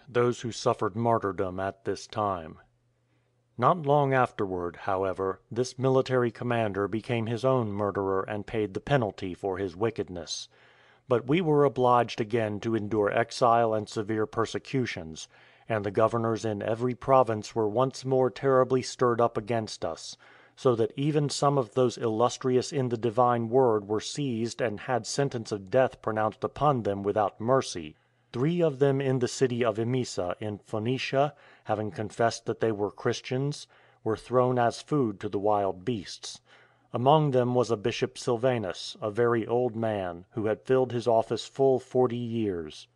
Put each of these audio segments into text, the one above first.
those who suffered martyrdom at this time. Not long afterward, however, this military commander became his own murderer and paid the penalty for his wickedness. But we were obliged again to endure exile and severe persecutions, and the governors in every province were once more terribly stirred up against us, so that even some of those illustrious in the divine word were seized and had sentence of death pronounced upon them without mercy. 3 of them in the city of Emesa in Phoenicia, having confessed that they were Christians, were thrown as food to the wild beasts. Among them was a Bishop Silvanus, a very old man, who had filled his office full 40 years.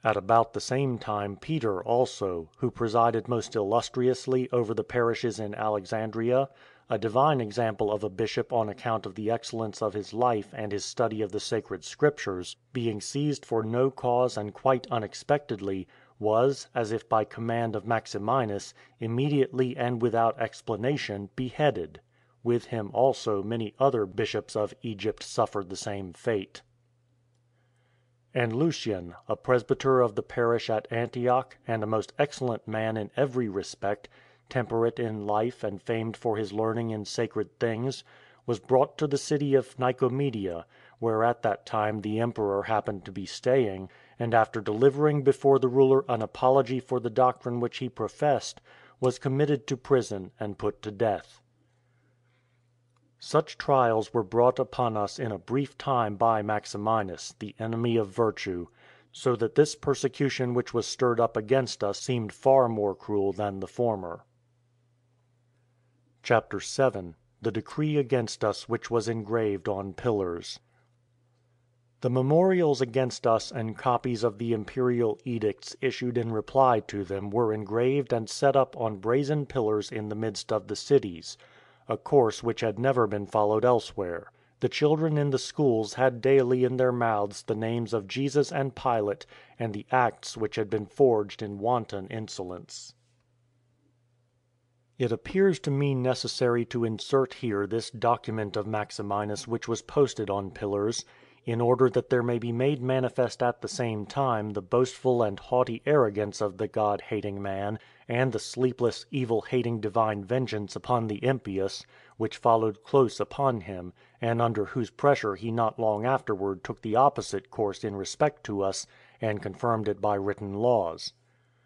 At about the same time Peter also, who presided most illustriously over the parishes in Alexandria, a divine example of a bishop on account of the excellence of his life and his study of the sacred scriptures, being seized for no cause and quite unexpectedly, was, as if by command of Maximinus, immediately and without explanation beheaded. With him also many other bishops of Egypt suffered the same fate. And Lucian, a presbyter of the parish at Antioch, and a most excellent man in every respect, temperate in life and famed for his learning in sacred things, was brought to the city of Nicomedia, where at that time the emperor happened to be staying, and after delivering before the ruler an apology for the doctrine which he professed, was committed to prison and put to death. Such trials were brought upon us in a brief time by Maximinus, the enemy of virtue, so that this persecution which was stirred up against us seemed far more cruel than the former. Chapter 7. The decree against us which was engraved on pillars. The memorials against us and copies of the imperial edicts issued in reply to them were engraved and set up on brazen pillars in the midst of the cities, a course which had never been followed elsewhere. The children in the schools had daily in their mouths the names of Jesus and Pilate and the acts which had been forged in wanton insolence. It appears to me necessary to insert here this document of Maximinus which was posted on pillars, in order that there may be made manifest at the same time the boastful and haughty arrogance of the God-hating man, and the sleepless, evil-hating divine vengeance upon the impious, which followed close upon him, and under whose pressure he not long afterward took the opposite course in respect to us, and confirmed it by written laws.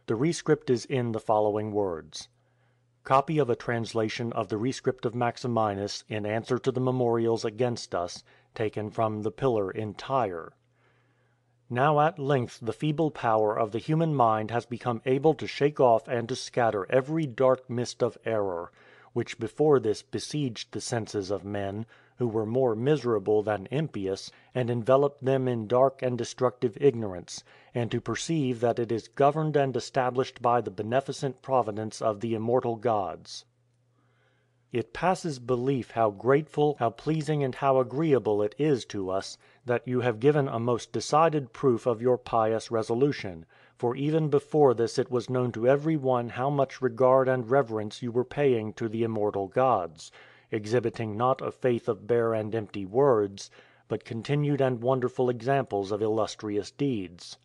The rescript is in the following words. Copy of a translation of the rescript of Maximinus in answer to the memorials against us, taken from the pillar in Tyre. Now at length the feeble power of the human mind has become able to shake off and to scatter every dark mist of error, which before this besieged the senses of men, who were more miserable than impious, and enveloped them in dark and destructive ignorance, and to perceive that it is governed and established by the beneficent providence of the immortal gods. It passes belief how grateful, how pleasing and how agreeable it is to us, that you have given a most decided proof of your pious resolution, for even before this it was known to every one how much regard and reverence you were paying to the immortal gods, exhibiting not a faith of bare and empty words, but continued and wonderful examples of illustrious deeds.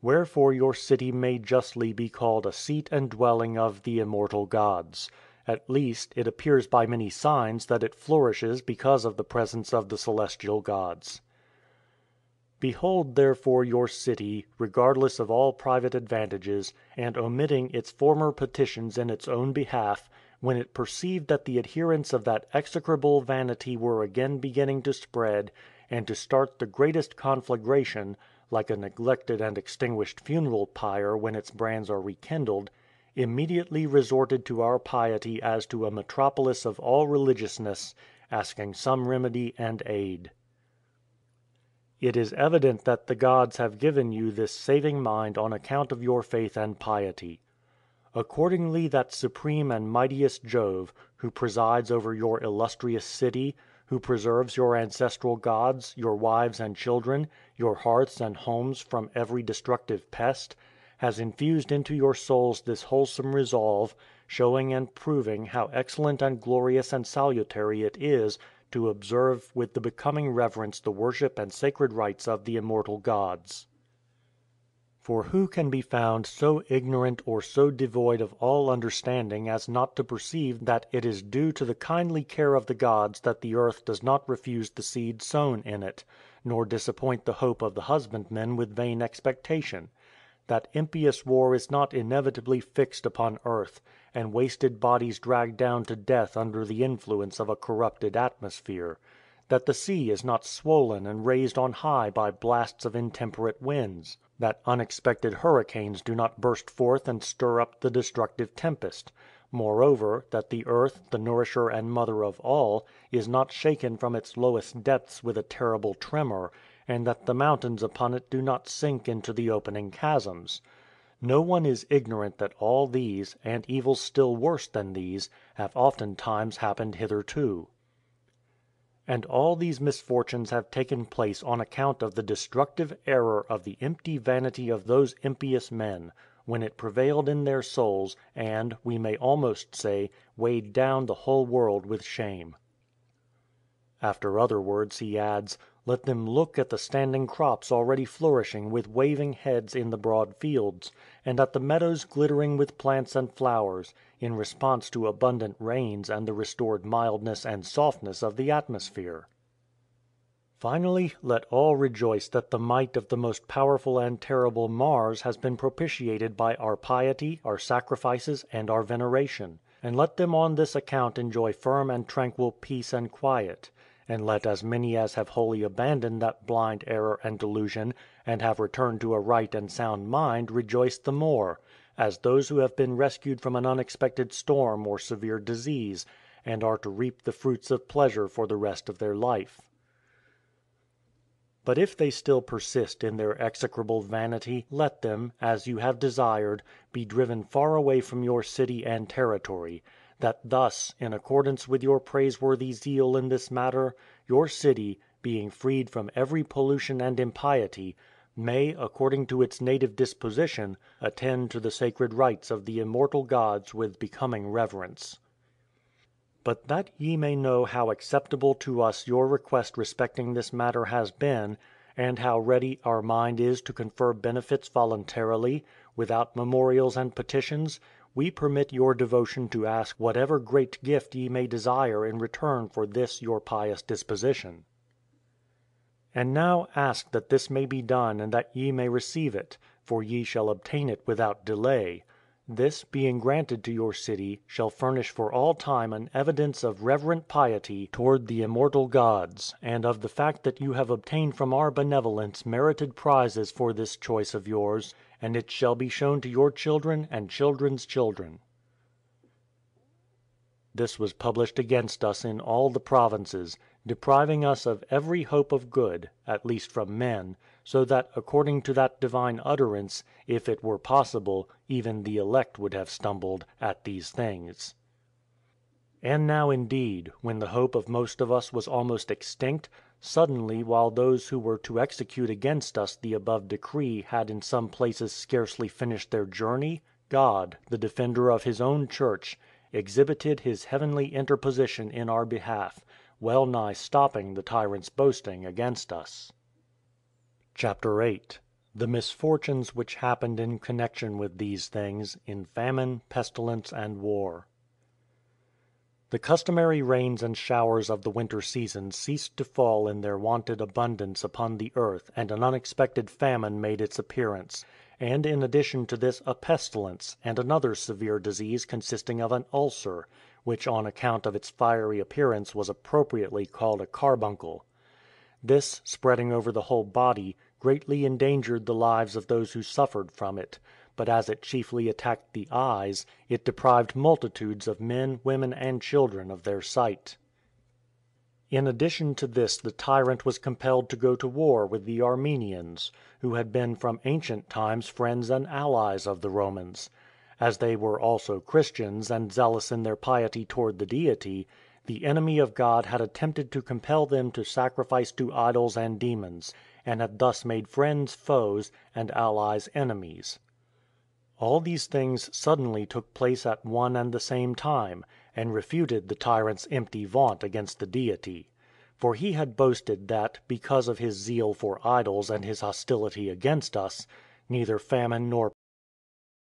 Wherefore your city may justly be called a seat and dwelling of the immortal gods. At least, it appears by many signs that it flourishes because of the presence of the celestial gods. Behold therefore your city, regardless of all private advantages, and omitting its former petitions in its own behalf, when it perceived that the adherents of that execrable vanity were again beginning to spread, and to start the greatest conflagration, like a neglected and extinguished funeral pyre when its brands are rekindled, immediately resorted to our piety as to a metropolis of all religiousness, asking some remedy and aid. It is evident that the gods have given you this saving mind on account of your faith and piety. Accordingly that supreme and mightiest Jove, who presides over your illustrious city, who preserves your ancestral gods, your wives and children, your hearths and homes from every destructive pest, has infused into your souls this wholesome resolve, showing and proving how excellent and glorious and salutary it is to observe with the becoming reverence the worship and sacred rites of the immortal gods. For who can be found so ignorant or so devoid of all understanding as not to perceive that it is due to the kindly care of the gods that the earth does not refuse the seed sown in it, nor disappoint the hope of the husbandmen with vain expectation; that impious war is not inevitably fixed upon earth, and wasted bodies dragged down to death under the influence of a corrupted atmosphere; that the sea is not swollen and raised on high by blasts of intemperate winds; that unexpected hurricanes do not burst forth and stir up the destructive tempest; moreover, that the earth, the nourisher and mother of all, is not shaken from its lowest depths with a terrible tremor, and that the mountains upon it do not sink into the opening chasms. No one is ignorant that all these, and evils still worse than these, have oftentimes happened hitherto. And all these misfortunes have taken place on account of the destructive error of the empty vanity of those impious men, when it prevailed in their souls, and, we may almost say, weighed down the whole world with shame. After other words he adds, "Let them look at the standing crops already flourishing with waving heads in the broad fields, and at the meadows glittering with plants and flowers, in response to abundant rains and the restored mildness and softness of the atmosphere." Finally, let all rejoice that the might of the most powerful and terrible Mars has been propitiated by our piety, our sacrifices, and our veneration; and let them on this account enjoy firm and tranquil peace and quiet; and let as many as have wholly abandoned that blind error and delusion, and have returned to a right and sound mind, rejoice the more, as those who have been rescued from an unexpected storm or severe disease, and are to reap the fruits of pleasure for the rest of their life. But if they still persist in their execrable vanity, let them, as you have desired, be driven far away from your city and territory; that thus, in accordance with your praiseworthy zeal in this matter, your city, being freed from every pollution and impiety, may, according to its native disposition, attend to the sacred rites of the immortal gods with becoming reverence. But that ye may know how acceptable to us your request respecting this matter has been, and how ready our mind is to confer benefits voluntarily, without memorials and petitions, we permit your devotion to ask whatever great gift ye may desire in return for this your pious disposition. And now ask that this may be done and that ye may receive it, for ye shall obtain it without delay. This, being granted to your city, shall furnish for all time an evidence of reverent piety toward the immortal gods, and of the fact that you have obtained from our benevolence merited prizes for this choice of yours, and it shall be shown to your children and children's children. This was published against us in all the provinces, depriving us of every hope of good, at least from men, so that, according to that divine utterance, if it were possible, even the elect would have stumbled at these things. And now indeed, when the hope of most of us was almost extinct, suddenly while those who were to execute against us the above decree had in some places scarcely finished their journey, God, the defender of his own church, exhibited his heavenly interposition in our behalf, well nigh stopping the tyrant's boasting against us. Chapter 8. The misfortunes which happened in connection with these things, in famine, pestilence, and war. The customary rains and showers of the winter season ceased to fall in their wonted abundance upon the earth, and an unexpected famine made its appearance; and in addition to this a pestilence, and another severe disease consisting of an ulcer, which on account of its fiery appearance was appropriately called a carbuncle. This, spreading over the whole body, greatly endangered the lives of those who suffered from it; but as it chiefly attacked the eyes, it deprived multitudes of men, women, and children of their sight. In addition to this the tyrant was compelled to go to war with the Armenians, who had been from ancient times friends and allies of the Romans. As they were also Christians and zealous in their piety toward the Deity, the enemy of God had attempted to compel them to sacrifice to idols and demons, and had thus made friends foes, and allies enemies. All these things suddenly took place at one and the same time, and refuted the tyrant's empty vaunt against the Deity. For he had boasted that, because of his zeal for idols and his hostility against us, Neither famine nor